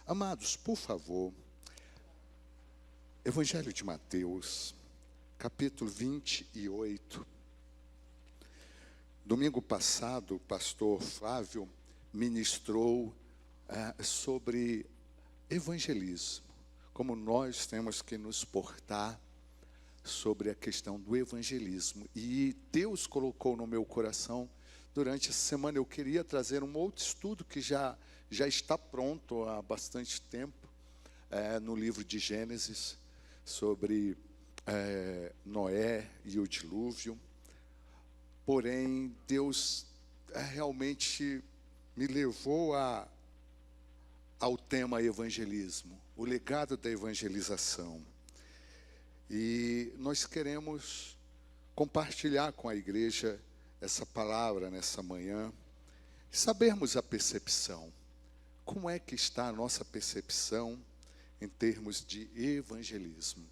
Amados, por favor, Evangelho de Mateus, capítulo 28. Domingo passado, o pastor Flávio ministrou sobre evangelismo, como nós temos que nos portar sobre a questão do evangelismo. E Deus colocou no meu coração, durante essa semana, eu queria trazer um outro estudo que já está pronto há bastante tempo, no livro de Gênesis, sobre Noé e o dilúvio. Porém, Deus realmente me levou ao tema evangelismo, o legado da evangelização. E nós queremos compartilhar com a igreja essa palavra nessa manhã, sabermos a percepção. Como é que está a nossa percepção em termos de evangelismo?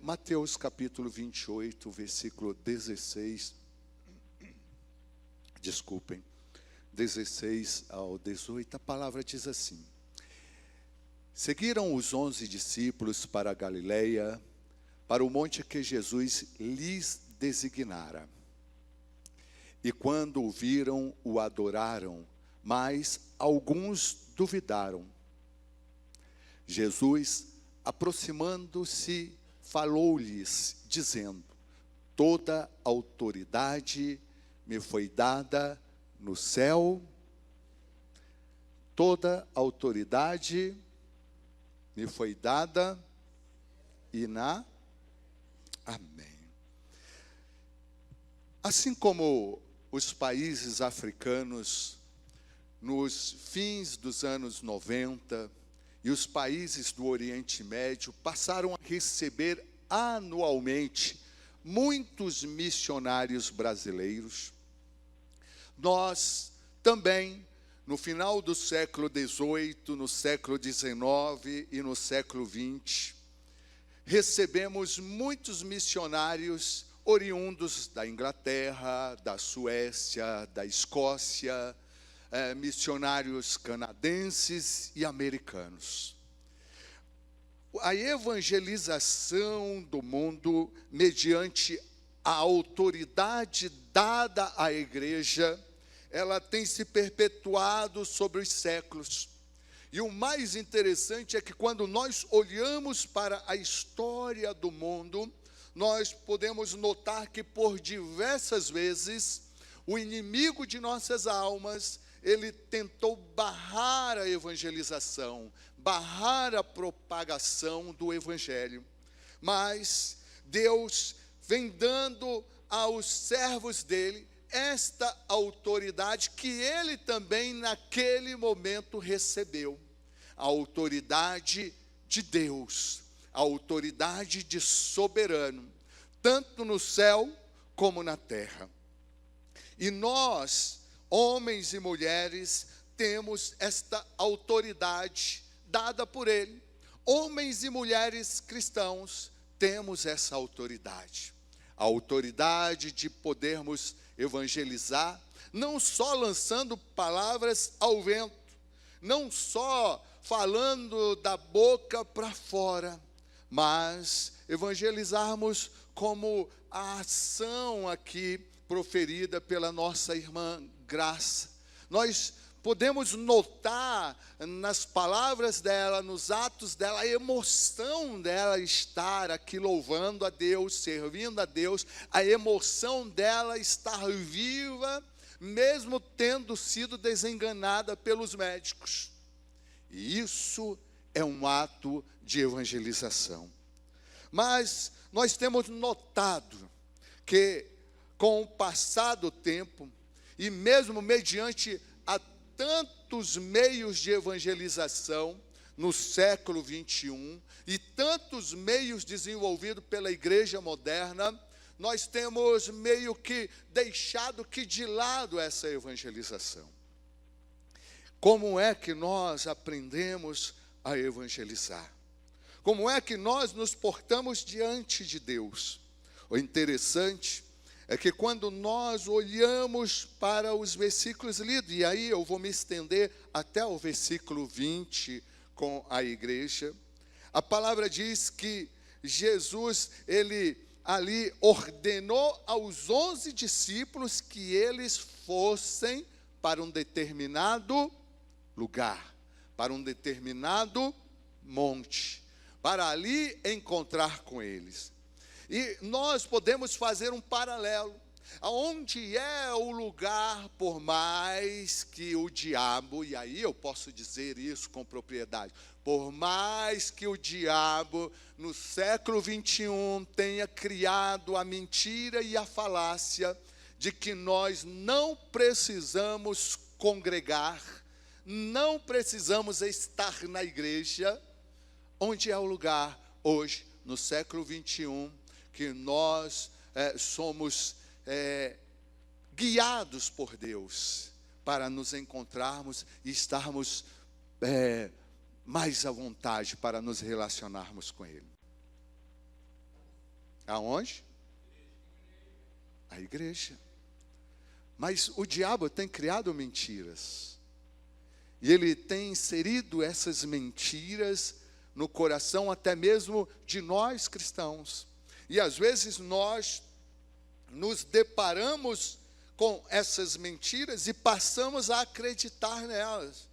Mateus capítulo 28, versículo 16, 16 ao 18, a palavra diz assim: Seguiram os 11 discípulos para a Galileia, para o monte que Jesus lhes designara. E quando o viram, o adoraram, mas alguns duvidaram. Jesus, aproximando-se, falou-lhes, dizendo: Toda autoridade me foi dada no céu, toda autoridade me foi dada e na... Amém. Assim como os países africanos, nos fins dos anos 90, e os países do Oriente Médio passaram a receber anualmente muitos missionários brasileiros, nós também, no final do século XVIII, no século XIX e no século XX, recebemos muitos missionários oriundos da Inglaterra, da Suécia, da Escócia, missionários canadenses e americanos. A evangelização do mundo, mediante a autoridade dada à igreja, ela tem se perpetuado sobre os séculos. E o mais interessante é que quando nós olhamos para a história do mundo, nós podemos notar que por diversas vezes, o inimigo de nossas almas, ele tentou barrar a evangelização, barrar a propagação do evangelho. Mas Deus vem dando aos servos dele esta autoridade que ele também naquele momento recebeu. A autoridade de Deus, a autoridade de soberano, tanto no céu como na terra. E nós, homens e mulheres, temos esta autoridade dada por ele. Homens e mulheres cristãos, temos essa autoridade. A autoridade de podermos evangelizar, não só lançando palavras ao vento, não só falando da boca para fora, mas evangelizarmos como a ação aqui proferida pela nossa irmã Graça. Nós podemos notar nas palavras dela, nos atos dela, a emoção dela estar aqui louvando a Deus, servindo a Deus, a emoção dela estar viva, mesmo tendo sido desenganada pelos médicos. E isso é um ato de evangelização. Mas nós temos notado que, com o passar do tempo, e mesmo mediante a tantos meios de evangelização no século 21 e tantos meios desenvolvidos pela igreja moderna, nós temos meio que deixado que de lado essa evangelização. Como é que nós aprendemos a evangelizar? Como é que nós nos portamos diante de Deus? O interessante é que quando nós olhamos para os versículos lidos, e aí eu vou me estender até o versículo 20, com a igreja. A palavra diz que Jesus, ele ali ordenou aos 11 discípulos que eles fossem para um determinado lugar, para um determinado monte, para ali encontrar com eles. E nós podemos fazer um paralelo. Aonde é o lugar, por mais que o diabo, e aí eu posso dizer isso com propriedade, por mais que o diabo no século 21 tenha criado a mentira e a falácia de que nós não precisamos congregar, não precisamos estar na igreja, onde é o lugar hoje, no século 21, que nós somos guiados por Deus para nos encontrarmos e estarmos mais à vontade para nos relacionarmos com Ele. Aonde? A igreja. Mas o diabo tem criado mentiras. E ele tem inserido essas mentiras no coração até mesmo de nós cristãos. E às vezes nós nos deparamos com essas mentiras e passamos a acreditar nelas.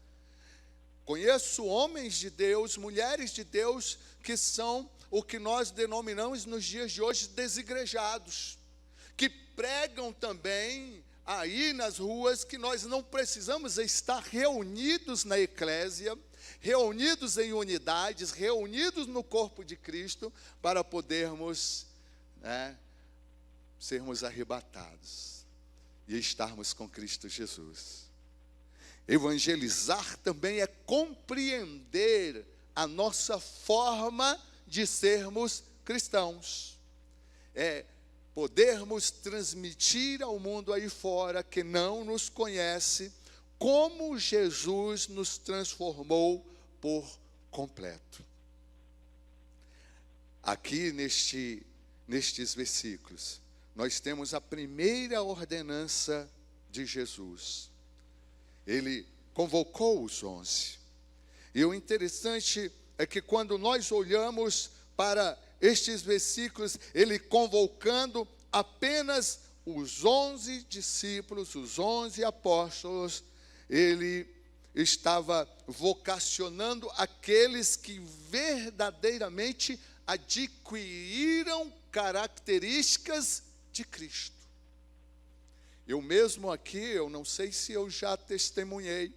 Conheço homens de Deus, mulheres de Deus, que são o que nós denominamos nos dias de hoje desigrejados, que pregam também aí nas ruas que nós não precisamos estar reunidos na eclésia, reunidos em unidades, reunidos no corpo de Cristo, para podermos sermos arrebatados e estarmos com Cristo Jesus. Evangelizar também é compreender a nossa forma de sermos cristãos. É podermos transmitir ao mundo aí fora que não nos conhece, como Jesus nos transformou por completo. Aqui nestes versículos, nós temos a primeira ordenança de Jesus. Ele convocou os 11. E o interessante é que quando nós olhamos para estes versículos, ele convocando apenas os 11 discípulos, os 11 apóstolos, ele estava vocacionando aqueles que verdadeiramente adquiriram características de Cristo. Eu mesmo aqui, eu não sei se eu já testemunhei,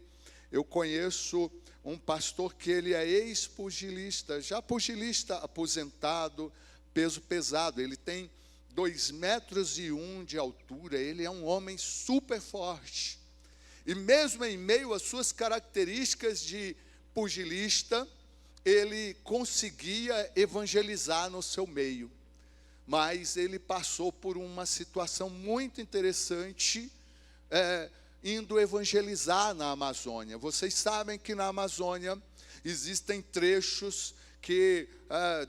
eu conheço um pastor que ele é ex-pugilista, já pugilista aposentado, peso pesado, ele tem 2,1 metros de altura, ele é um homem super forte, e mesmo em meio às suas características de pugilista, ele conseguia evangelizar no seu meio. Mas ele passou por uma situação muito interessante, indo evangelizar na Amazônia. Vocês sabem que na Amazônia existem trechos que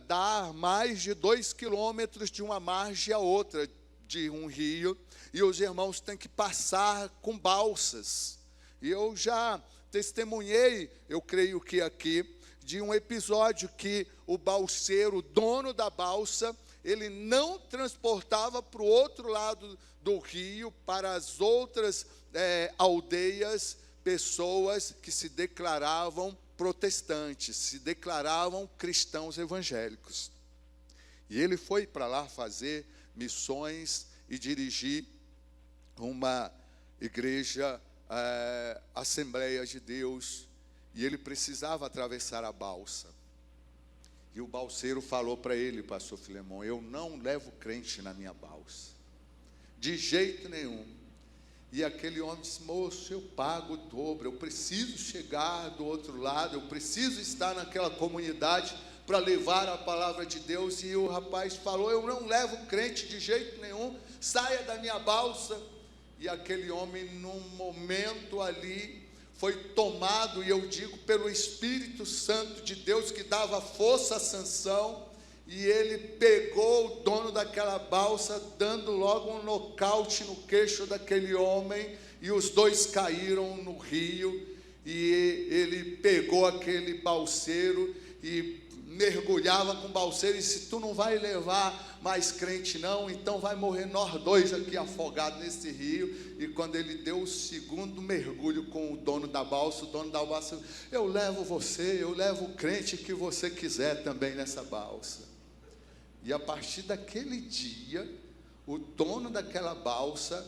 dá mais de 2 quilômetros de uma margem a outra de um rio, e os irmãos têm que passar com balsas. E eu já testemunhei, eu creio que aqui, de um episódio que o balseiro, o dono da balsa, ele não transportava para o outro lado do rio, para as outras aldeias, pessoas que se declaravam protestantes, se declaravam cristãos evangélicos. E ele foi para lá fazer missões e dirigir uma igreja, Assembleia de Deus, e ele precisava atravessar a balsa. E o balseiro falou para ele, pastor Filemon, eu não levo crente na minha balsa, de jeito nenhum. E aquele homem disse, moço, eu pago o dobro, eu preciso chegar do outro lado, eu preciso estar naquela comunidade para levar a palavra de Deus. E o rapaz falou, eu não levo crente de jeito nenhum, saia da minha balsa. E aquele homem, num momento ali, foi tomado, e eu digo, pelo Espírito Santo de Deus, que dava força à Sansão, e ele pegou o dono daquela balsa, dando logo um nocaute no queixo daquele homem, e os dois caíram no rio, e ele pegou aquele balseiro e mergulhava com o balseiro e disse: tu não vai levar mais crente não, então vai morrer nós dois aqui afogados nesse rio. E quando ele deu o segundo mergulho com o dono da balsa disse: eu levo você, eu levo o crente que você quiser também nessa balsa. E a partir daquele dia, o dono daquela balsa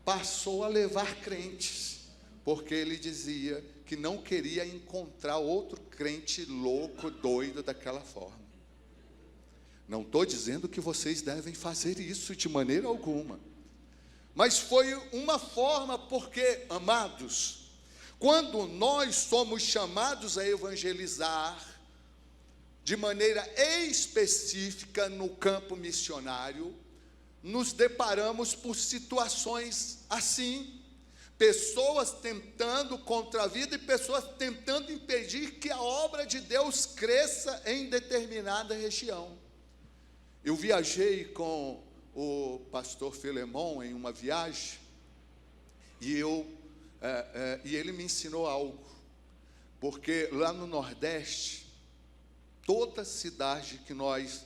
passou a levar crentes, porque ele dizia que não queria encontrar outro crente louco, doido daquela forma. Não estou dizendo que vocês devem fazer isso de maneira alguma, mas foi uma forma, porque, amados, quando nós somos chamados a evangelizar de maneira específica no campo missionário, nos deparamos por situações assim, pessoas tentando contra a vida e pessoas tentando impedir que a obra de Deus cresça em determinada região. Eu viajei com o pastor Filemon em uma viagem, e ele me ensinou algo, porque lá no Nordeste, toda cidade que nós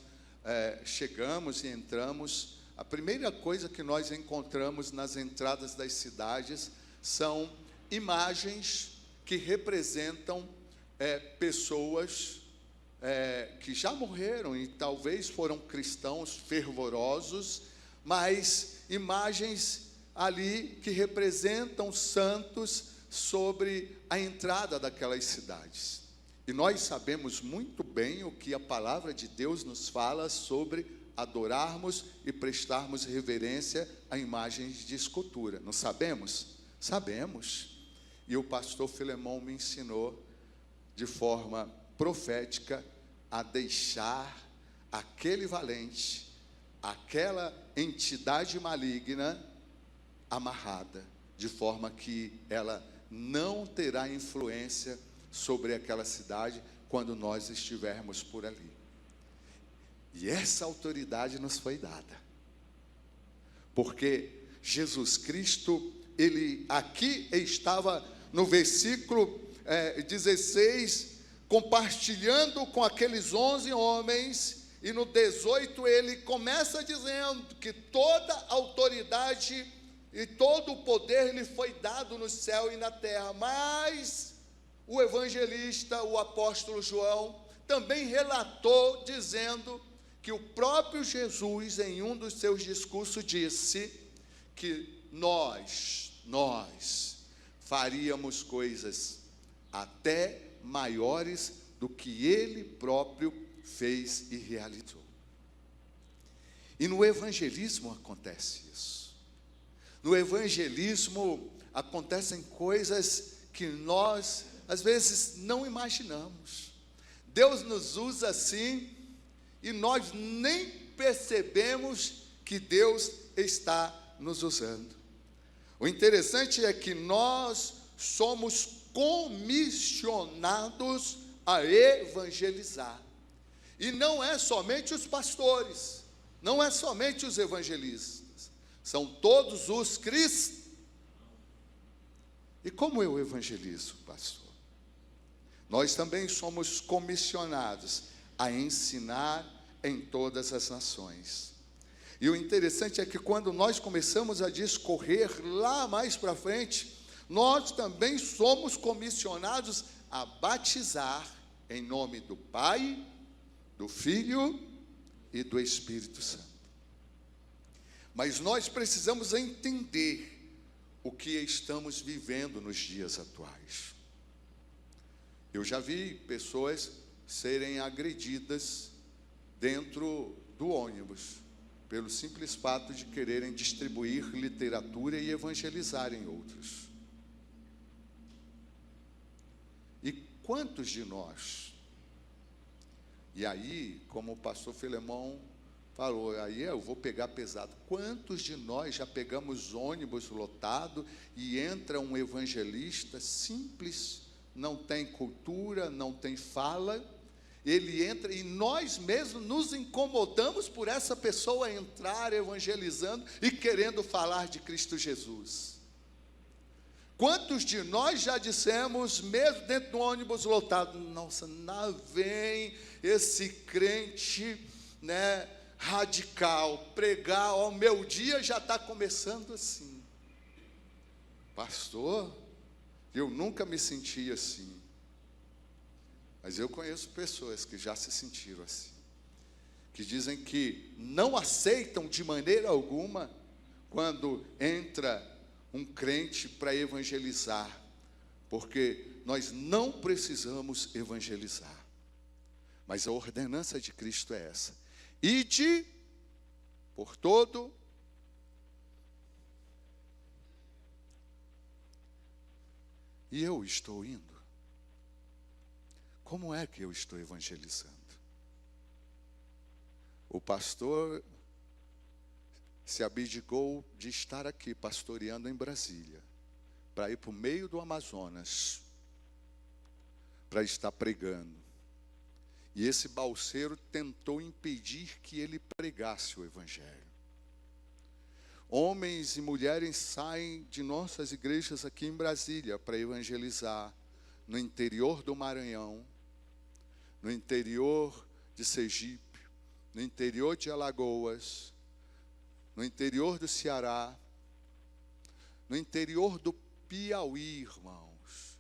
chegamos e entramos, a primeira coisa que nós encontramos nas entradas das cidades são imagens que representam pessoas que já morreram e talvez foram cristãos fervorosos, mas imagens ali que representam santos sobre a entrada daquelas cidades. E nós sabemos muito bem o que a palavra de Deus nos fala sobre adorarmos e prestarmos reverência a imagens de escultura. Não sabemos? Sabemos. E o pastor Filemon me ensinou de forma profética a deixar aquele valente, aquela entidade maligna amarrada, de forma que ela não terá influência sobre aquela cidade quando nós estivermos por ali. E essa autoridade nos foi dada, porque Jesus Cristo, ele aqui estava no versículo 16, compartilhando com aqueles 11 homens, e no 18 ele começa dizendo que toda autoridade e todo o poder lhe foi dado no céu e na terra. Mas o evangelista, o apóstolo João, também relatou dizendo que o próprio Jesus, em um dos seus discursos, disse que nós faríamos coisas até maiores do que ele próprio fez e realizou. E no evangelismo acontece isso. No evangelismo acontecem coisas que nós, às vezes, não imaginamos. Deus nos usa assim, e nós nem percebemos que Deus está nos usando. O interessante é que nós somos comissionados a evangelizar. E não é somente os pastores, não é somente os evangelistas, são todos os cristãos. E como eu evangelizo, pastor? Nós também somos comissionados a ensinar em todas as nações. E o interessante é que quando nós começamos a discorrer lá mais para frente, nós também somos comissionados a batizar em nome do Pai, do Filho e do Espírito Santo. Mas nós precisamos entender o que estamos vivendo nos dias atuais. Eu já vi pessoas serem agredidas dentro do ônibus, pelo simples fato de quererem distribuir literatura e evangelizarem outros. E quantos de nós, e aí, como o pastor Filemon falou, aí eu vou pegar pesado, quantos de nós já pegamos ônibus lotado e entra um evangelista simples, não tem cultura, não tem fala, ele entra e nós mesmos nos incomodamos por essa pessoa entrar evangelizando e querendo falar de Cristo Jesus. Quantos de nós já dissemos, mesmo dentro do ônibus lotado, nossa, lá vem esse crente, né, radical, pregar, ó, meu dia já está começando assim. Pastor, eu nunca me senti assim. Mas eu conheço pessoas que já se sentiram assim, que dizem que não aceitam de maneira alguma quando entra um crente para evangelizar, porque nós não precisamos evangelizar. Mas a ordenança de Cristo é essa: ide por todo e eu estou indo. Como é que eu estou evangelizando? O pastor se abdicou de estar aqui pastoreando em Brasília, para ir para o meio do Amazonas, para estar pregando. E esse balseiro tentou impedir que ele pregasse o evangelho. Homens e mulheres saem de nossas igrejas aqui em Brasília para evangelizar no interior do Maranhão, no interior de Sergipe, no interior de Alagoas, no interior do Ceará, no interior do Piauí, irmãos,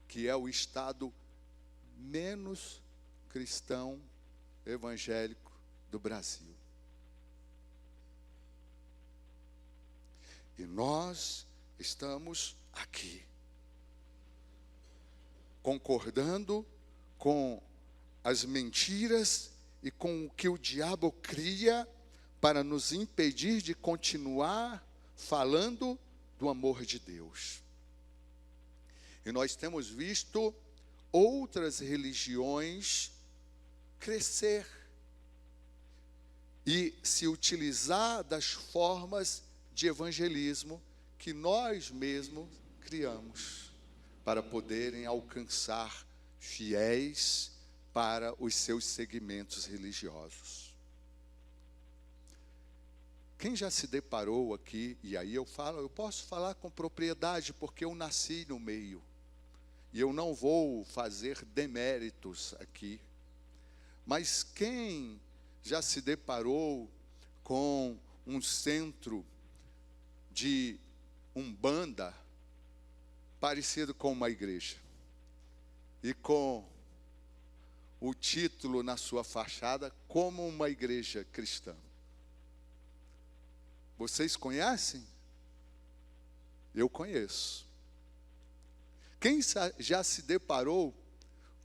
que é o estado menos cristão evangélico do Brasil. E nós estamos aqui, concordando com as mentiras e com o que o diabo cria para nos impedir de continuar falando do amor de Deus. E nós temos visto outras religiões crescer e se utilizar das formas de evangelismo que nós mesmos criamos para poderem alcançar fiéis para os seus segmentos religiosos. Quem já se deparou aqui, e aí eu posso falar com propriedade, porque eu nasci no meio, e eu não vou fazer deméritos aqui, mas quem já se deparou com um centro de umbanda parecido com uma igreja, e com o título na sua fachada como uma igreja cristã? Vocês conhecem? Eu conheço. Quem já se deparou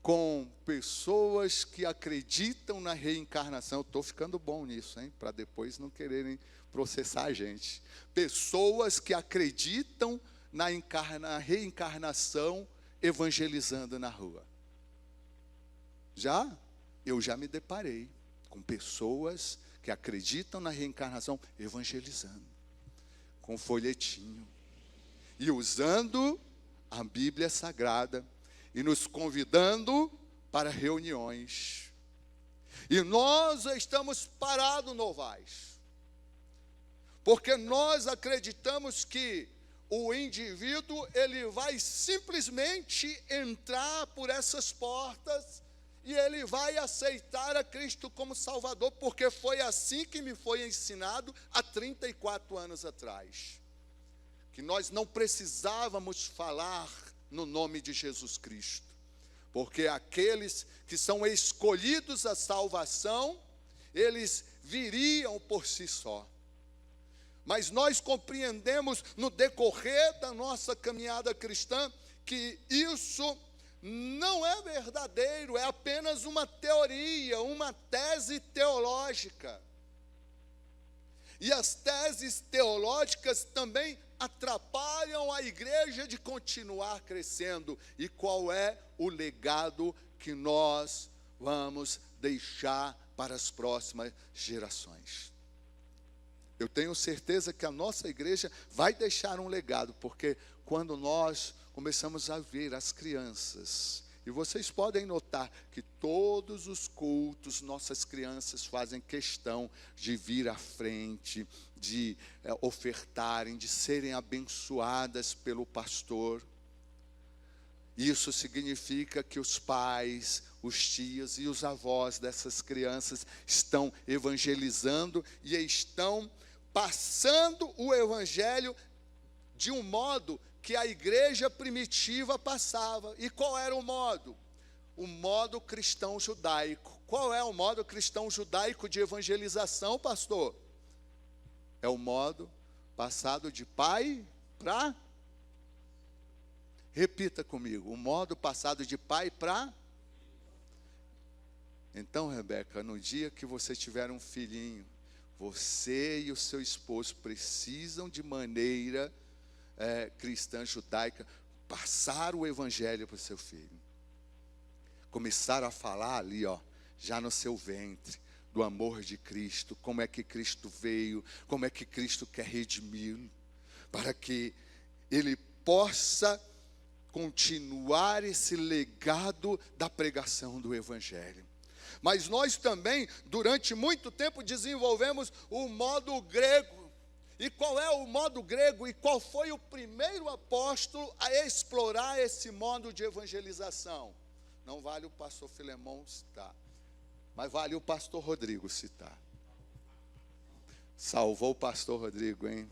com pessoas que acreditam na reencarnação? Eu estou ficando bom nisso, hein? Para depois não quererem processar a gente. Pessoas que acreditam na reencarnação evangelizando na rua. Eu já me deparei com pessoas que acreditam na reencarnação evangelizando, com folhetinho, e usando a Bíblia Sagrada, e nos convidando para reuniões. E nós estamos parados, Novais, porque nós acreditamos que o indivíduo, ele vai simplesmente entrar por essas portas e ele vai aceitar a Cristo como Salvador, porque foi assim que me foi ensinado há 34 anos atrás. Que nós não precisávamos falar no nome de Jesus Cristo, porque aqueles que são escolhidos à salvação, eles viriam por si só. Mas nós compreendemos no decorrer da nossa caminhada cristã que isso não é verdadeiro, é apenas uma teoria, uma tese teológica. E as teses teológicas também atrapalham a igreja de continuar crescendo. E qual é o legado que nós vamos deixar para as próximas gerações? Eu tenho certeza que a nossa igreja vai deixar um legado, porque quando nós começamos a ver as crianças E vocês podem notar que todos os cultos, nossas crianças fazem questão de vir à frente, de ofertarem, de serem abençoadas pelo pastor. Isso significa que os pais, os tios e os avós dessas crianças estão evangelizando e estão passando o evangelho de um modo que a igreja primitiva passava. E qual era o modo? O modo cristão judaico. Qual é o modo cristão judaico de evangelização, pastor? É o modo passado de pai para... Repita comigo, o modo passado de pai para... Então, Rebeca, no dia que você tiver um filhinho, você e o seu esposo precisam de maneira cristã, judaica, passar o evangelho para o seu filho. Começar a falar ali, já no seu ventre, do amor de Cristo, como é que Cristo veio, como é que Cristo quer redimi-lo, para que ele possa continuar esse legado da pregação do evangelho. Mas nós também, durante muito tempo, desenvolvemos o modo grego. E qual é o modo grego? E qual foi o primeiro apóstolo a explorar esse modo de evangelização? Não vale o pastor Filemão citar, mas vale o pastor Rodrigo citar. Salvou o pastor Rodrigo, hein?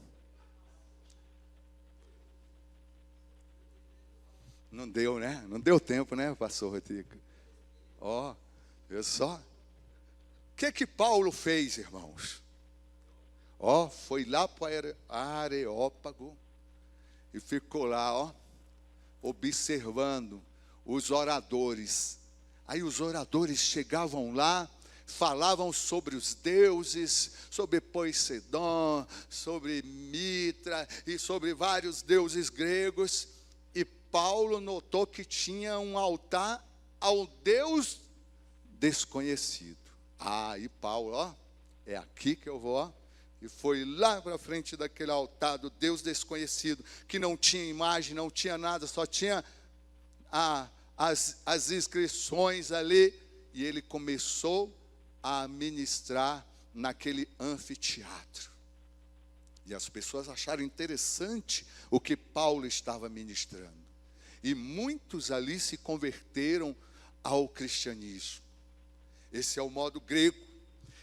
Não deu, né? Não deu tempo, né, pastor Rodrigo? Viu só? O que Paulo fez, irmãos? Foi lá para Areópago e ficou lá, observando os oradores. Aí os oradores chegavam lá, falavam sobre os deuses, sobre Poseidon, sobre Mitra e sobre vários deuses gregos. E Paulo notou que tinha um altar ao Deus desconhecido. E Paulo, é aqui que eu vou, E foi lá para frente daquele altar do Deus desconhecido, que não tinha imagem, não tinha nada, só tinha as inscrições ali. E ele começou a ministrar naquele anfiteatro. E as pessoas acharam interessante o que Paulo estava ministrando. E muitos ali se converteram ao cristianismo. Esse é o modo grego.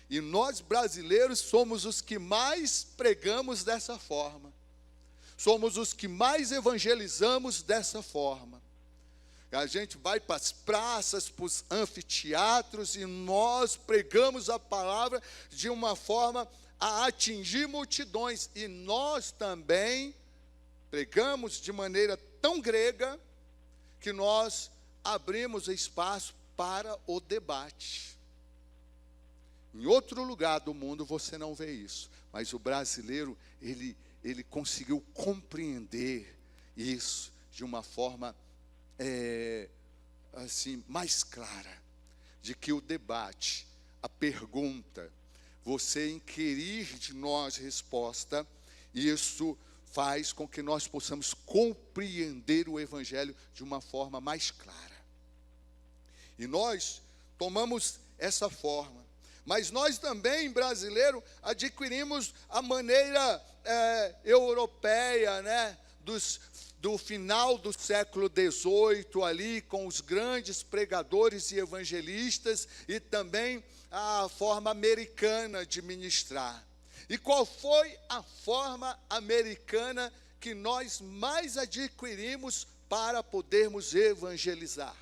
E nós brasileiros somos os que mais pregamos dessa forma. Somos os que mais evangelizamos dessa forma. A gente vai para as praças, para os anfiteatros, e nós pregamos a palavra de uma forma a atingir multidões. E nós também pregamos de maneira tão grega que nós abrimos espaço para o debate. Em outro lugar do mundo você não vê isso, mas o brasileiro, ele conseguiu compreender isso de uma forma assim, mais clara, de que o debate, a pergunta, você inquirir de nós resposta, isso faz com que nós possamos compreender o Evangelho de uma forma mais clara. E nós tomamos essa forma. Mas nós também, brasileiro, adquirimos a maneira europeia, né, do final do século XVIII, ali, com os grandes pregadores e evangelistas, e também a forma americana de ministrar. E qual foi a forma americana que nós mais adquirimos para podermos evangelizar?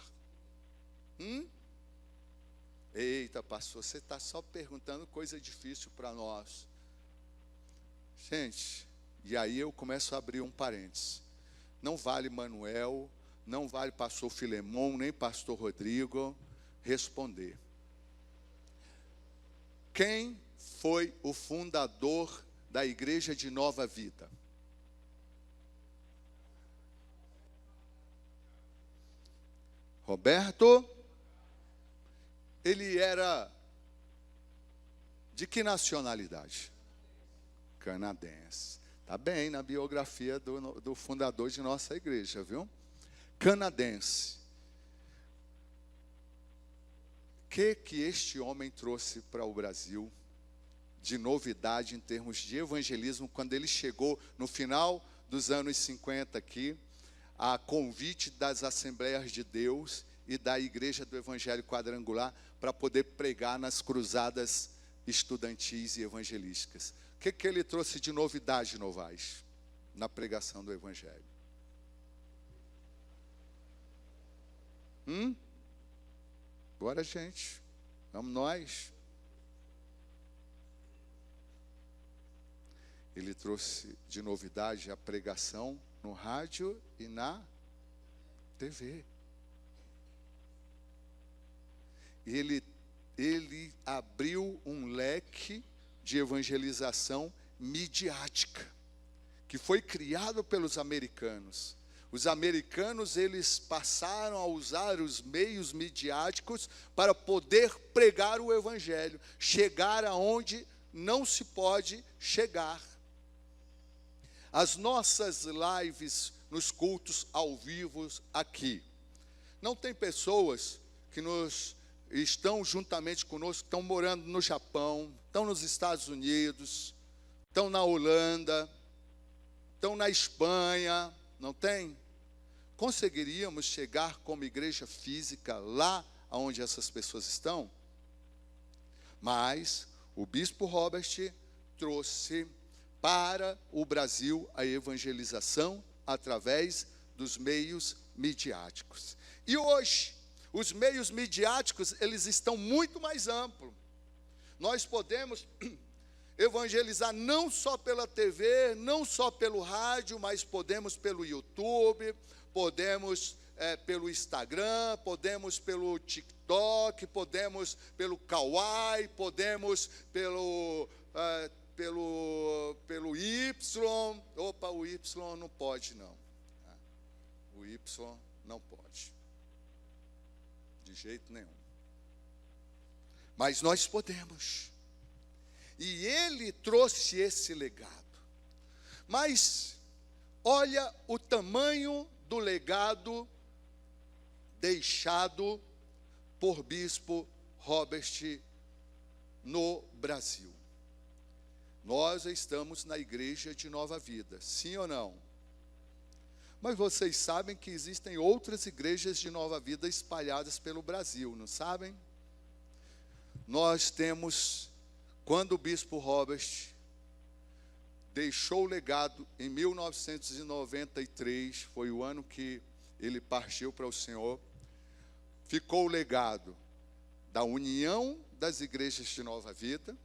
Eita, pastor, você está só perguntando coisa difícil para nós. Gente, e aí eu começo a abrir um parênteses. Não vale Manuel, não vale pastor Filemão, nem pastor Rodrigo responder. Quem foi o fundador da Igreja de Nova Vida? Roberto? Ele era de que nacionalidade? Canadense. Está bem na biografia do fundador de nossa igreja, viu? Canadense. que este homem trouxe para o Brasil de novidade em termos de evangelismo, quando ele chegou no final dos anos 50 aqui, a convite das Assembleias de Deus e da Igreja do Evangelho Quadrangular, para poder pregar nas cruzadas estudantis e evangelísticas. O que ele trouxe de novidade, Novaes, na pregação do Evangelho? Bora, gente. Vamos nós. Ele trouxe de novidade a pregação no rádio e na TV. Ele abriu um leque de evangelização midiática, que foi criado pelos americanos. Os americanos, eles passaram a usar os meios midiáticos para poder pregar o evangelho, chegar aonde não se pode chegar. As nossas lives nos cultos ao vivo aqui, não tem pessoas que estão juntamente conosco, estão morando no Japão, estão nos Estados Unidos, estão na Holanda, estão na Espanha, não tem? Conseguiríamos chegar como igreja física lá onde essas pessoas estão? Mas o bispo Robert trouxe para o Brasil a evangelização através dos meios midiáticos. E hoje, os meios midiáticos, eles estão muito mais amplos. Nós podemos evangelizar não só pela TV, não só pelo rádio, mas podemos pelo YouTube, podemos pelo Instagram, podemos pelo TikTok, podemos pelo Kawaii, podemos pelo Y. Opa, o Y não pode não. O Y não pode. De jeito nenhum. Mas nós podemos. E ele trouxe esse legado. Mas olha o tamanho do legado deixado por bispo Robert no Brasil. Nós estamos na igreja de Nova Vida, sim ou não? Mas vocês sabem que existem outras igrejas de Nova Vida espalhadas pelo Brasil, não sabem? Nós temos, quando o bispo Robert deixou o legado em 1993, foi o ano que ele partiu para o Senhor, ficou o legado da união das igrejas de Nova Vida,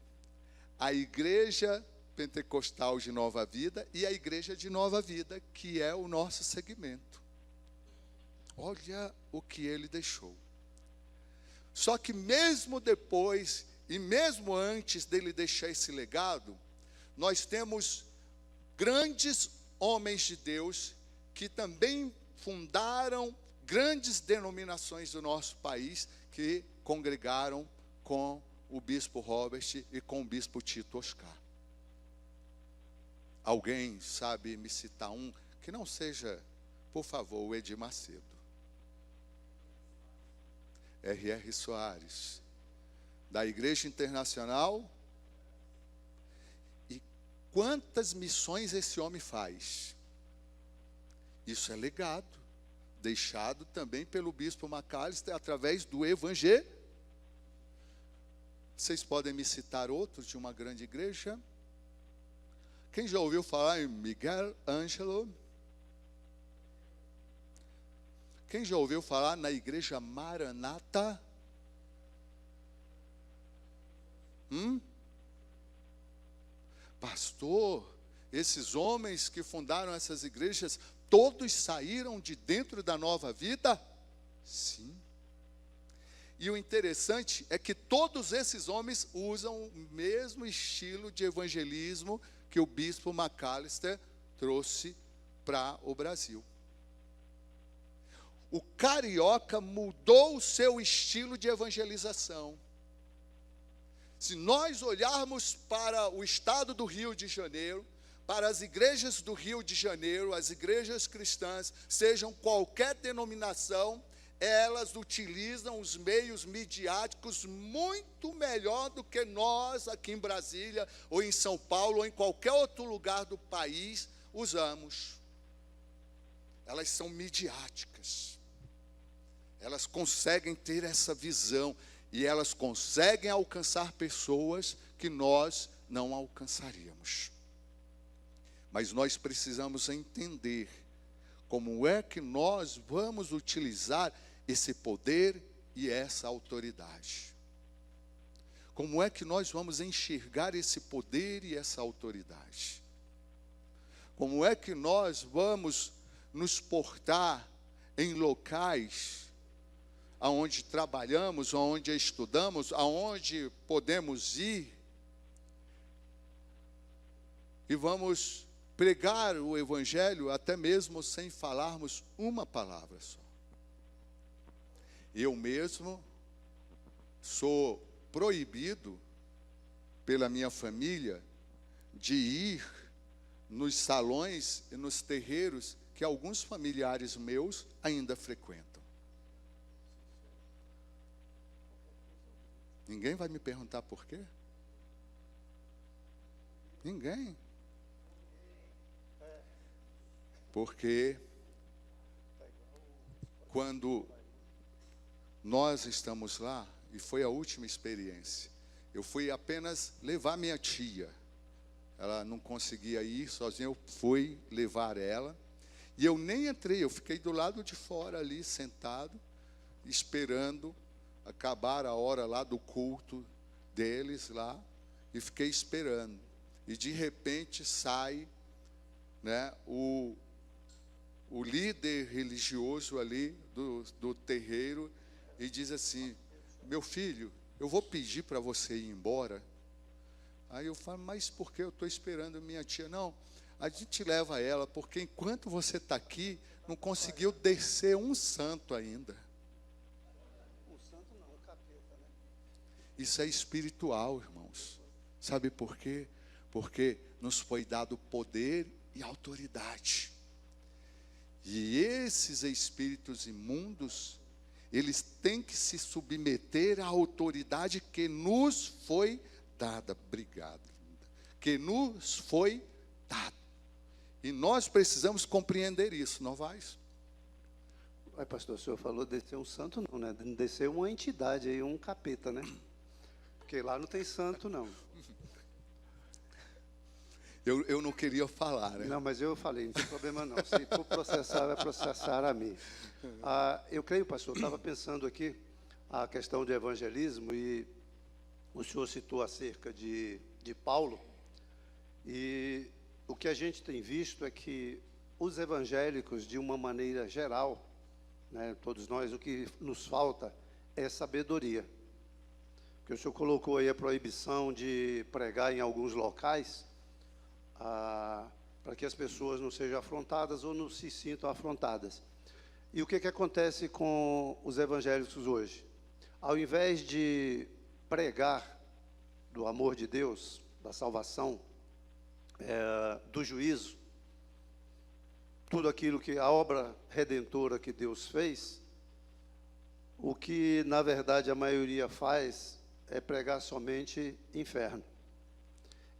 a igreja pentecostal de Nova Vida e a igreja de Nova Vida, que é o nosso segmento. Olha o que ele deixou. Só que mesmo depois e mesmo antes dele deixar esse legado, nós temos grandes homens de Deus que também fundaram grandes denominações do nosso país, que congregaram com o bispo Robert e com o bispo Tito Oscar. Alguém sabe me citar um que não seja, por favor, o Edir Macedo? R.R. Soares, da Igreja Internacional. E quantas missões esse homem faz? Isso é legado, deixado também pelo bispo Macalister através do Evangelho. Vocês podem me citar outros de uma grande igreja? Quem já ouviu falar em Miguel Ângelo? Quem já ouviu falar na igreja Maranata? Pastor, esses homens que fundaram essas igrejas, todos saíram de dentro da Nova Vida? Sim. E o interessante é que todos esses homens usam o mesmo estilo de evangelismo que o bispo Macalister trouxe para o Brasil. O carioca mudou o seu estilo de evangelização. Se nós olharmos para o estado do Rio de Janeiro, para as igrejas do Rio de Janeiro, as igrejas cristãs, sejam qualquer denominação, elas utilizam os meios midiáticos muito melhor do que nós aqui em Brasília, ou em São Paulo, ou em qualquer outro lugar do país usamos. Elas são midiáticas. Elas conseguem ter essa visão e elas conseguem alcançar pessoas que nós não alcançaríamos. Mas nós precisamos entender como é que nós vamos utilizar esse poder e essa autoridade. Como é que nós vamos enxergar esse poder e essa autoridade? Como é que nós vamos nos portar em locais aonde trabalhamos, aonde estudamos, aonde podemos ir e vamos pregar o evangelho até mesmo sem falarmos uma palavra só. Eu mesmo sou proibido pela minha família de ir nos salões e nos terreiros que alguns familiares meus ainda frequentam. Ninguém vai me perguntar por quê? Ninguém. Porque quando nós estamos lá, e foi a última experiência, eu fui apenas levar minha tia. Ela não conseguia ir sozinha, eu fui levar ela. E eu nem entrei, eu fiquei do lado de fora ali, sentado, esperando acabar a hora lá do culto deles lá, e fiquei esperando. E de repente sai, né, o líder religioso ali do terreiro e diz assim: meu filho, eu vou pedir para você ir embora. Aí eu falo: mas por que eu estou esperando minha tia? Não, a gente leva ela, porque enquanto você está aqui, não conseguiu descer um santo ainda. Isso é espiritual, irmãos. Sabe por quê? Porque nos foi dado poder e autoridade. E esses espíritos imundos, eles têm que se submeter à autoridade que nos foi dada. Obrigado, linda. Que nos foi dada. E nós precisamos compreender isso, não vai? Ai, pastor, o senhor falou descer um santo não, né? Descer uma entidade aí, um capeta, né? Porque lá não tem santo, não. Eu não queria falar, né? Não, mas eu falei, não tem problema não. Se for processar, vai processar a mim. Eu creio, pastor, estava pensando aqui a questão de evangelismo, e o senhor citou acerca de Paulo, e o que a gente tem visto é que os evangélicos, de uma maneira geral, né, todos nós, o que nos falta é sabedoria. Porque o senhor colocou aí a proibição de pregar em alguns locais, para que as pessoas não sejam afrontadas ou não se sintam afrontadas. E o que acontece com os evangélicos hoje? Ao invés de pregar do amor de Deus, da salvação, do juízo, tudo aquilo que a obra redentora que Deus fez, o que na verdade a maioria faz é pregar somente inferno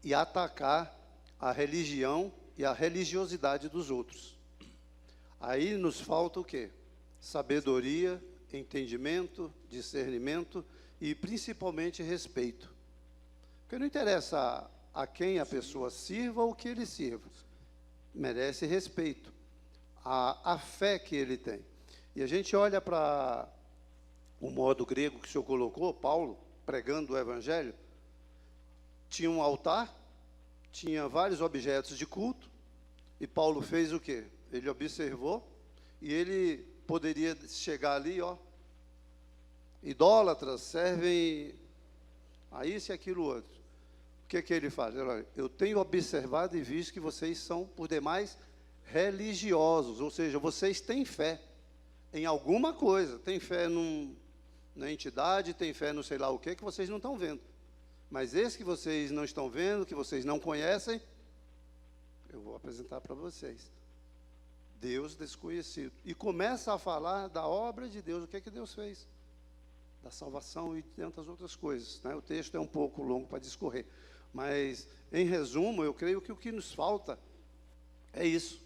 e atacar a religião e a religiosidade dos outros. Aí nos falta o quê? Sabedoria, entendimento, discernimento e principalmente respeito. Porque não interessa a quem a pessoa sirva ou que ele sirva, merece respeito, a fé que ele tem. E a gente olha para o modo grego que o senhor colocou, Paulo, pregando o evangelho, tinha um altar, tinha vários objetos de culto, e Paulo fez o quê? Ele observou, e ele poderia chegar ali, ó, idólatras servem a isso e aquilo outro. O que ele faz? Olha, eu tenho observado e visto que vocês são, por demais, religiosos, ou seja, vocês têm fé em alguma coisa, têm fé na entidade, têm fé no sei lá o que vocês não estão vendo. Mas esse que vocês não estão vendo, que vocês não conhecem, eu vou apresentar para vocês. Deus desconhecido. E começa a falar da obra de Deus, o que é que Deus fez, da salvação e tantas outras coisas, né? O texto é um pouco longo para discorrer, mas, em resumo, eu creio que o que nos falta é isso.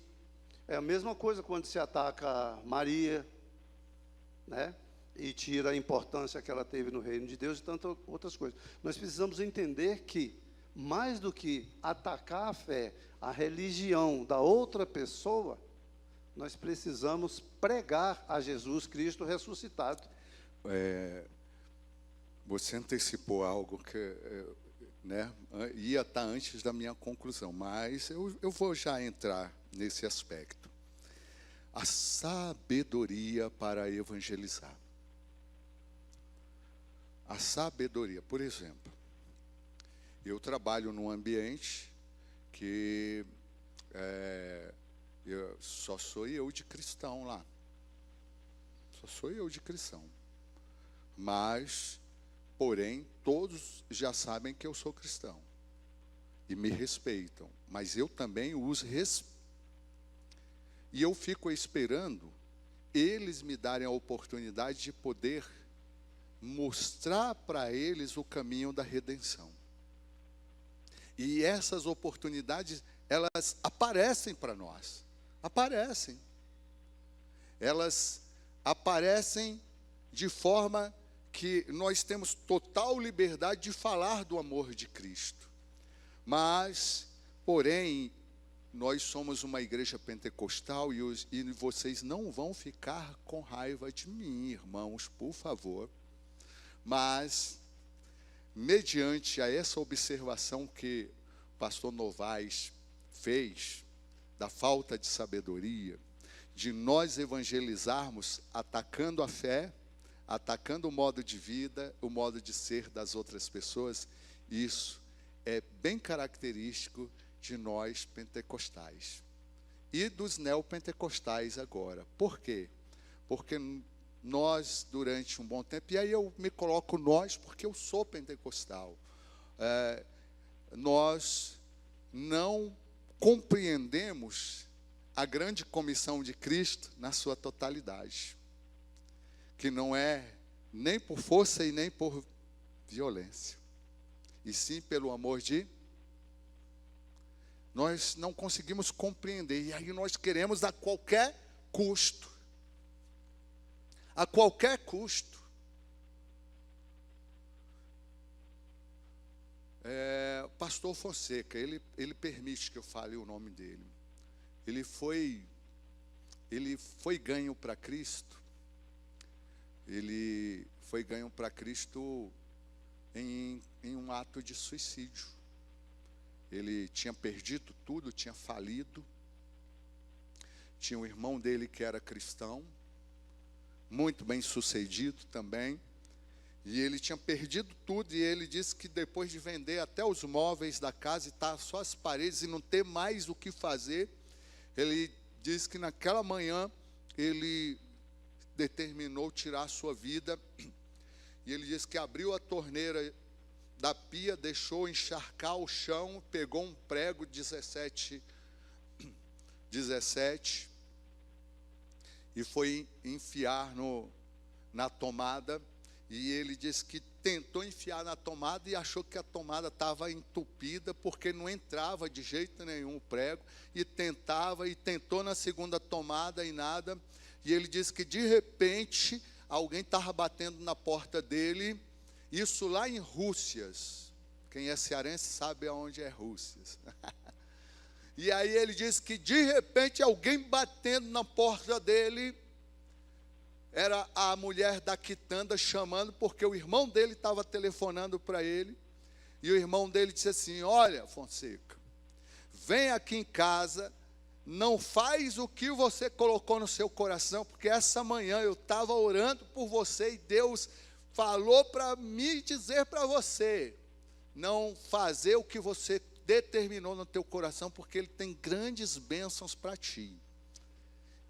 É a mesma coisa quando se ataca Maria, né? E tira a importância que ela teve no reino de Deus e tantas outras coisas. Nós precisamos entender que, mais do que atacar a fé, a religião da outra pessoa, nós precisamos pregar a Jesus Cristo ressuscitado. Você antecipou algo que, né, ia estar antes da minha conclusão, mas eu vou já entrar nesse aspecto. A sabedoria para evangelizar. A sabedoria, por exemplo, eu trabalho num ambiente que só sou eu de cristão lá. Só sou eu de cristão. Mas, porém, todos já sabem que eu sou cristão. E me respeitam. Mas eu também os respeito. E eu fico esperando eles me darem a oportunidade de poder mostrar para eles o caminho da redenção. E essas oportunidades, elas aparecem para nós. Aparecem. Elas aparecem de forma que nós temos total liberdade de falar do amor de Cristo. Mas, porém, nós somos uma igreja pentecostal e vocês não vão ficar com raiva de mim, irmãos, por favor. Mas, mediante a essa observação que o pastor Novaes fez, da falta de sabedoria, de nós evangelizarmos atacando a fé, atacando o modo de vida, o modo de ser das outras pessoas, isso é bem característico de nós pentecostais. E dos neopentecostais agora. Por quê? Porque nós, durante um bom tempo, e aí eu me coloco nós, porque eu sou pentecostal, nós não compreendemos a grande comissão de Cristo na sua totalidade, que não é nem por força e nem por violência, e sim pelo amor de... Nós não conseguimos compreender, e aí nós queremos a qualquer custo. A qualquer custo. Pastor Fonseca, ele permite que eu fale o nome dele. Ele foi ganho para Cristo. Ele foi ganho para Cristo em um ato de suicídio. Ele tinha perdido tudo, tinha falido. Tinha um irmão dele que era cristão, muito bem sucedido também. E ele tinha perdido tudo, e ele disse que depois de vender até os móveis da casa, e estar só as paredes e não ter mais o que fazer, ele disse que naquela manhã ele determinou tirar a sua vida. E ele disse que abriu a torneira da pia, deixou encharcar o chão, pegou um prego 17 e foi enfiar na tomada. E ele disse que tentou enfiar na tomada e achou que a tomada estava entupida, porque não entrava de jeito nenhum o prego, e tentou na segunda tomada e nada. E ele disse que de repente alguém estava batendo na porta dele, isso lá em Rússias. Quem é cearense sabe aonde é Rússias. E aí ele disse que de repente alguém batendo na porta dele, era a mulher da quitanda chamando, porque o irmão dele estava telefonando para ele, e o irmão dele disse assim: olha, Fonseca, vem aqui em casa, não faz o que você colocou no seu coração, porque essa manhã eu estava orando por você, e Deus falou para me dizer para você, não fazer o que você determinou no teu coração, porque Ele tem grandes bênçãos para ti.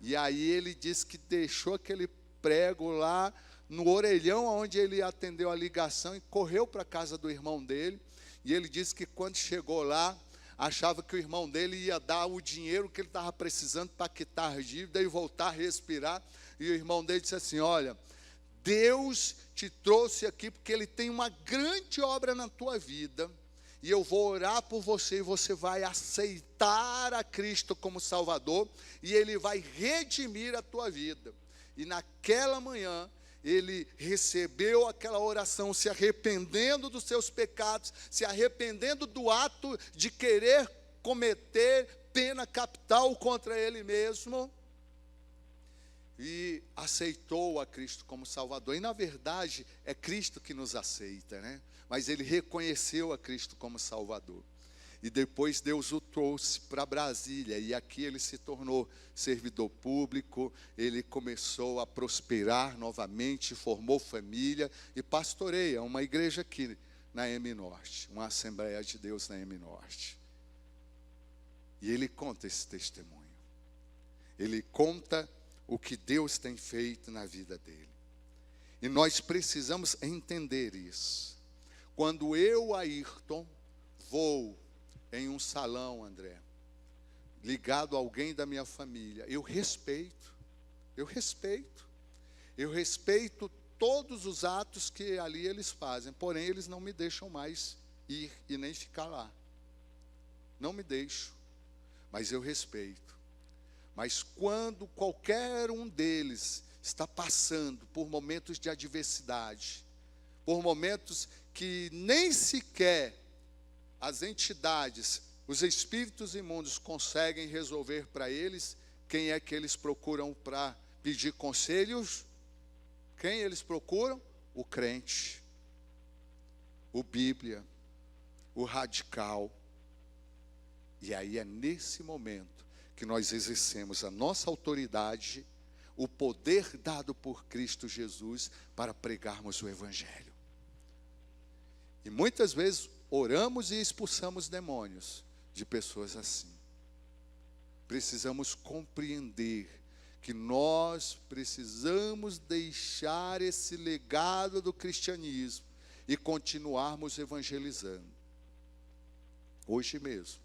E aí ele disse que deixou aquele prego lá no orelhão onde ele atendeu a ligação e correu para a casa do irmão dele. E ele disse que quando chegou lá, achava que o irmão dele ia dar o dinheiro que ele estava precisando para quitar a dívida e voltar a respirar. E o irmão dele disse assim: olha, Deus te trouxe aqui porque Ele tem uma grande obra na tua vida, e eu vou orar por você, e você vai aceitar a Cristo como Salvador, e Ele vai redimir a tua vida. E naquela manhã, ele recebeu aquela oração, se arrependendo dos seus pecados, se arrependendo do ato de querer cometer pena capital contra ele mesmo, e aceitou a Cristo como Salvador. E na verdade é Cristo que nos aceita, né? Mas ele reconheceu a Cristo como Salvador. E depois Deus o trouxe para Brasília, e aqui ele se tornou servidor público, ele começou a prosperar novamente, formou família e pastoreia uma igreja aqui na M Norte, uma Assembleia de Deus na M Norte. E ele conta esse testemunho. Ele conta o que Deus tem feito na vida dele. E nós precisamos entender isso. Quando eu, Ayrton, vou em um salão, André, ligado a alguém da minha família, eu respeito todos os atos que ali eles fazem, porém eles não me deixam mais ir e nem ficar lá. Não me deixo, mas eu respeito. Mas quando qualquer um deles está passando por momentos de adversidade, por momentos que nem sequer as entidades, os espíritos imundos conseguem resolver para eles, quem é que eles procuram para pedir conselhos? Quem eles procuram? O crente, o Bíblia, o radical. E aí é nesse momento que nós exercemos a nossa autoridade, o poder dado por Cristo Jesus para pregarmos o Evangelho. E muitas vezes oramos e expulsamos demônios de pessoas assim. Precisamos compreender que nós precisamos deixar esse legado do cristianismo e continuarmos evangelizando. Hoje mesmo,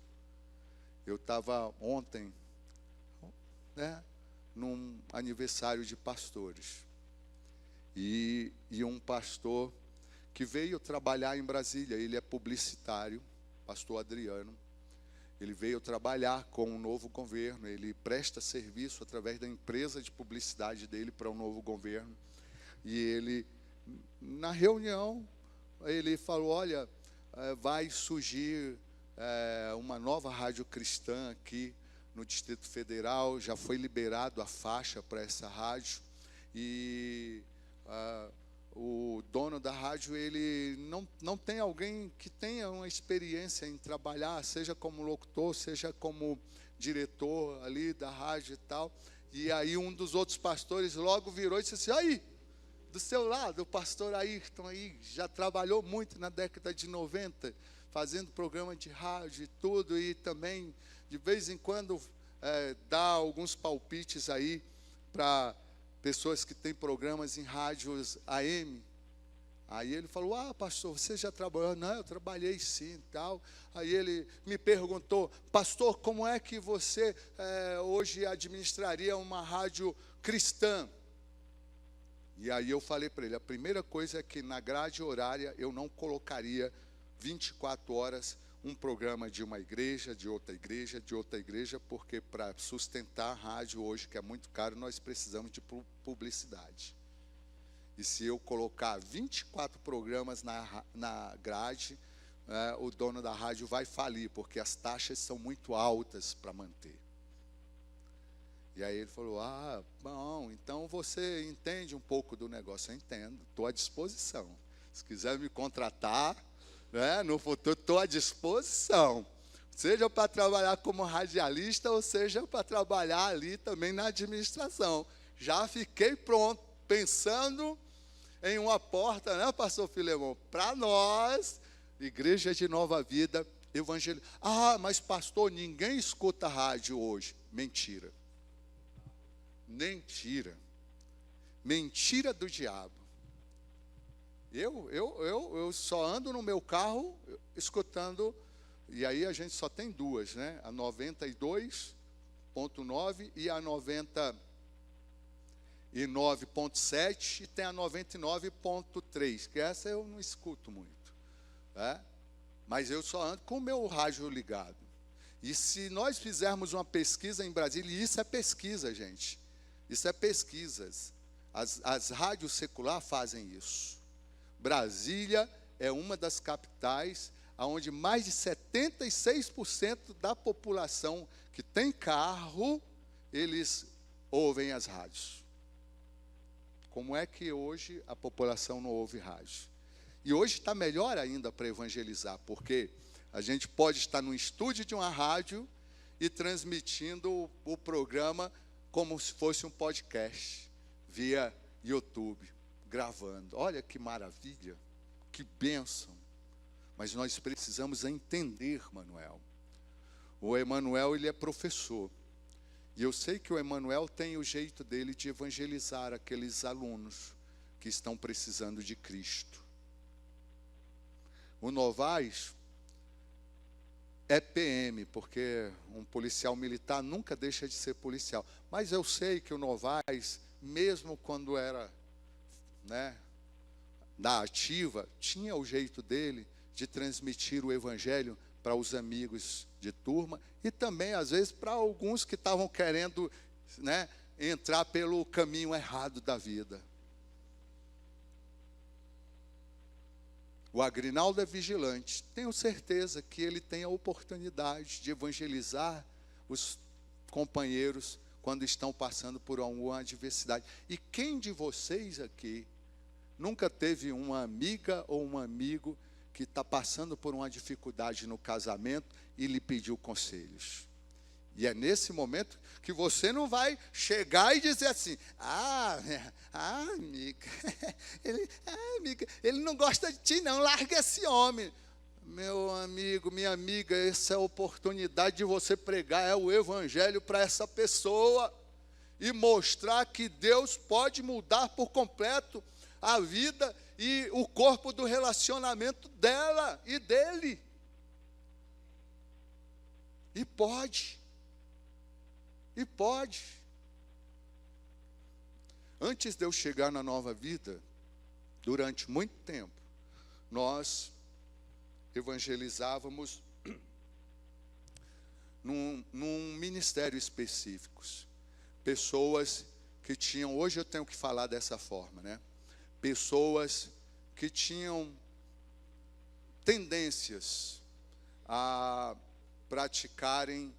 eu estava ontem, num aniversário de pastores, e um pastor que veio trabalhar em Brasília, ele é publicitário, pastor Adriano, ele veio trabalhar com um novo governo, ele presta serviço através da empresa de publicidade dele para um novo governo, e ele, na reunião, ele falou: olha, vai surgir uma nova rádio cristã aqui no Distrito Federal, já foi liberado a faixa para essa rádio, e o dono da rádio, ele não tem alguém que tenha uma experiência em trabalhar, seja como locutor, seja como diretor ali da rádio e tal. E aí um dos outros pastores logo virou e disse assim: aí, do seu lado, o pastor Ayrton aí, já trabalhou muito na década de 90, fazendo programa de rádio e tudo, e também, de vez em quando, dá alguns palpites aí para pessoas que têm programas em rádios AM. Aí ele falou: ah, pastor, você já trabalhou? Não, eu trabalhei sim e tal. Aí ele me perguntou: pastor, como é que você hoje administraria uma rádio cristã? E aí eu falei para ele: a primeira coisa é que na grade horária eu não colocaria 24 horas um programa de uma igreja, de outra igreja, porque para sustentar a rádio hoje, que é muito caro, nós precisamos de publicidade. E se eu colocar 24 programas na grade, o dono da rádio vai falir, porque as taxas são muito altas para manter. E aí ele falou: ah, bom, então você entende um pouco do negócio. Eu entendo, estou à disposição. Se quiser me contratar, no futuro estou à disposição, seja para trabalhar como radialista ou seja para trabalhar ali também na administração. Já fiquei pronto, pensando em uma porta, né, pastor Filemon, para nós, Igreja de Nova Vida, evangelho. Ah, mas pastor, ninguém escuta rádio hoje. Mentira. Mentira do diabo. Eu só ando no meu carro escutando E aí a gente só tem duas, né? A 92.9 e a 99.7, e tem a 99.3, que essa eu não escuto muito, né? Mas eu só ando com o meu rádio ligado. E se nós fizermos uma pesquisa em Brasília, e isso é pesquisa, gente, isso é pesquisas, as rádios seculares fazem isso. Brasília é uma das capitais onde mais de 76% da população que tem carro, eles ouvem as rádios. Como é que hoje a população não ouve rádio? E hoje está melhor ainda para evangelizar, porque a gente pode estar no estúdio de uma rádio e transmitindo o programa como se fosse um podcast, via YouTube, gravando. Olha que maravilha, que bênção. Mas nós precisamos entender, Manuel. O Emanuel, ele é professor. E eu sei que o Emanuel tem o jeito dele de evangelizar aqueles alunos que estão precisando de Cristo. O Novaes é PM, porque um policial militar nunca deixa de ser policial. Mas eu sei que o Novaes, mesmo quando era, né, da ativa, tinha o jeito dele de transmitir o evangelho para os amigos de turma e também, às vezes, para alguns que estavam querendo, né, entrar pelo caminho errado da vida. O Agrinaldo é vigilante. Tenho certeza que ele tem a oportunidade de evangelizar os companheiros quando estão passando por alguma adversidade. E quem de vocês aqui nunca teve uma amiga ou um amigo que está passando por uma dificuldade no casamento e lhe pediu conselhos? E é nesse momento que você não vai chegar e dizer assim, amiga, ele não gosta de ti não, larga esse homem. Meu amigo, minha amiga, essa é a oportunidade de você pregar o evangelho para essa pessoa e mostrar que Deus pode mudar por completo a vida e o corpo do relacionamento dela e dele. E pode. E pode. Antes de eu chegar na Nova Vida, durante muito tempo, nós evangelizávamos num ministério específico. Pessoas que tinham, hoje eu tenho que falar dessa forma, né? Pessoas que tinham tendências a praticarem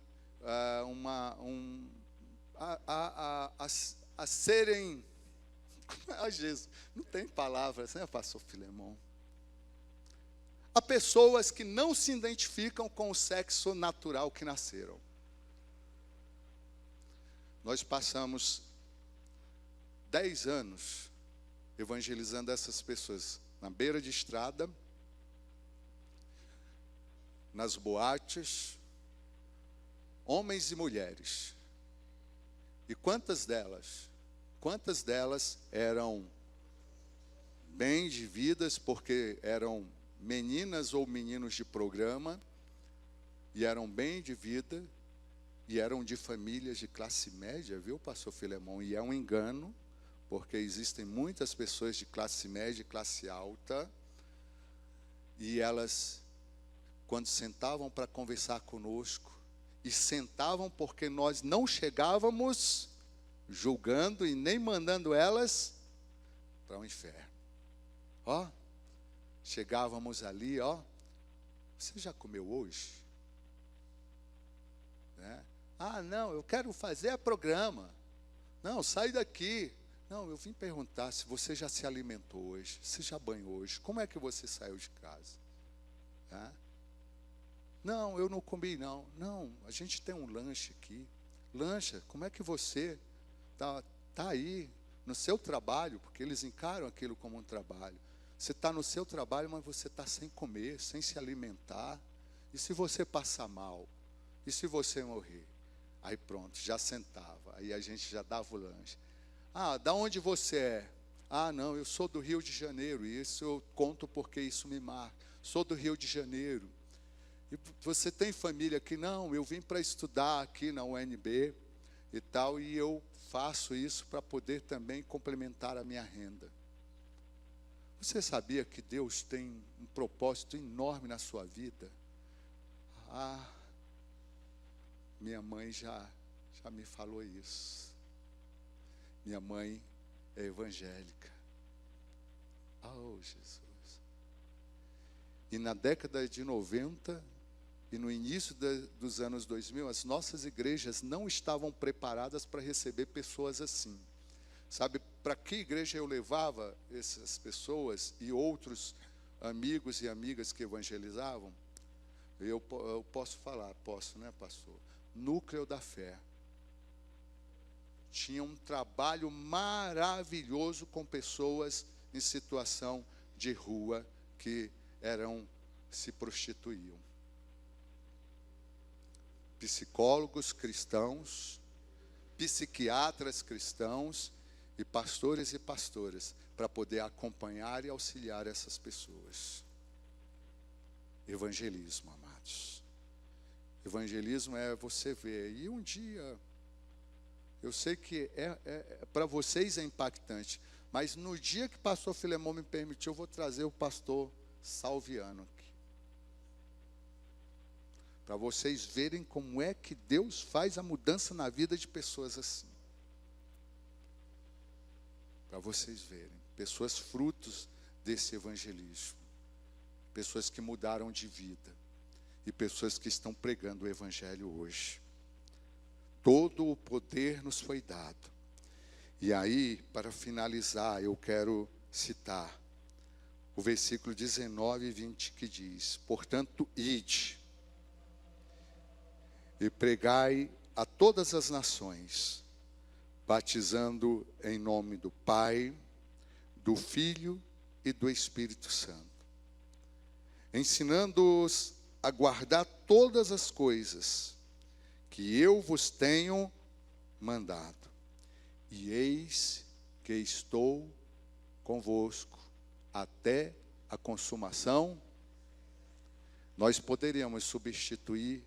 a serem, Jesus, não tem palavras, né, pastor Filemon? Há pessoas que não se identificam com o sexo natural que nasceram. Nós passamos 10 anos evangelizando essas pessoas na beira de estrada, nas boates, homens e mulheres. E quantas delas eram bem de vidas, porque eram meninas ou meninos de programa, e eram bem de vida, e eram de famílias de classe média, viu, pastor Filemon? E é um engano, porque existem muitas pessoas de classe média e classe alta, e elas, quando sentavam para conversar conosco, e sentavam porque nós não chegávamos julgando e nem mandando elas para o inferno. Ó, chegávamos ali, ó, você já comeu hoje? Né? Não, eu quero fazer programa. Não, sai daqui. Não, eu vim perguntar se você já se alimentou hoje, se já banhou hoje, como é que você saiu de casa? Tá? Não, eu não comi não. Não, a gente tem um lanche aqui. Lancha, como é que você tá aí no seu trabalho, porque eles encaram aquilo como um trabalho. Você está no seu trabalho, mas você está sem comer, sem se alimentar. E se você passar mal? E se você morrer? Aí pronto, já sentava. Aí a gente já dava o lanche. Da onde você é? Não, eu sou do Rio de Janeiro. E isso eu conto porque isso me marca. Sou do Rio de Janeiro. E você tem família que não, eu vim para estudar aqui na UNB e tal, e eu faço isso para poder também complementar a minha renda. Você sabia que Deus tem um propósito enorme na sua vida? Minha mãe já me falou isso. Minha mãe é evangélica. Oh, Jesus. E na década de 90 e no início dos anos 2000, as nossas igrejas não estavam preparadas para receber pessoas assim. Sabe, para que igreja eu levava essas pessoas e outros amigos e amigas que evangelizavam? Eu posso falar, posso, né, pastor? Núcleo da Fé. Tinha um trabalho maravilhoso com pessoas em situação de rua que se prostituíam. Psicólogos cristãos, psiquiatras cristãos e pastores e pastoras para poder acompanhar e auxiliar essas pessoas. Evangelismo, amados. Evangelismo é você ver. E um dia, eu sei que para vocês é impactante, mas no dia que o pastor Filemão me permitiu, eu vou trazer o pastor Salviano aqui. Para vocês verem como é que Deus faz a mudança na vida de pessoas assim. Para vocês verem. Pessoas frutos desse evangelismo. Pessoas que mudaram de vida. E pessoas que estão pregando o evangelho hoje. Todo o poder nos foi dado. E aí, para finalizar, eu quero citar o versículo 19 e 20 que diz: portanto, ide e pregai a todas as nações, batizando em nome do Pai, do Filho e do Espírito Santo, ensinando-os a guardar todas as coisas que eu vos tenho mandado. E eis que estou convosco até a consumação. Nós poderíamos substituir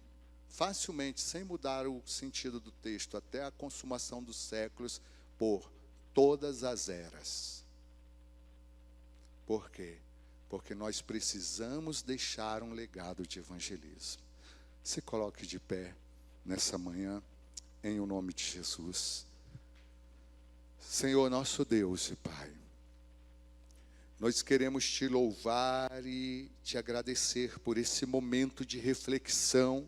facilmente, sem mudar o sentido do texto, até a consumação dos séculos, por todas as eras. Por quê? Porque nós precisamos deixar um legado de evangelismo. Se coloque de pé nessa manhã, em o nome de Jesus. Senhor nosso Deus e Pai, nós queremos te louvar e te agradecer por esse momento de reflexão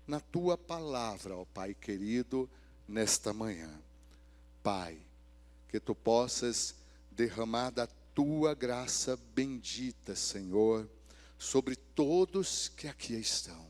na tua palavra, ó Pai querido, nesta manhã. Pai, que tu possas derramar da tua graça bendita, Senhor, sobre todos que aqui estão.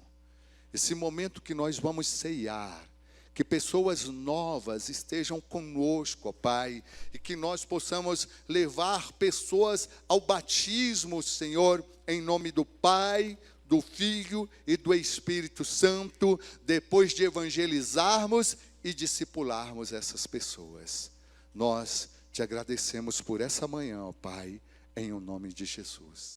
Esse momento que nós vamos ceiar, que pessoas novas estejam conosco, ó Pai, e que nós possamos levar pessoas ao batismo, Senhor, em nome do Pai, do Filho e do Espírito Santo, depois de evangelizarmos e discipularmos essas pessoas. Nós te agradecemos por essa manhã, ó Pai, em o nome de Jesus.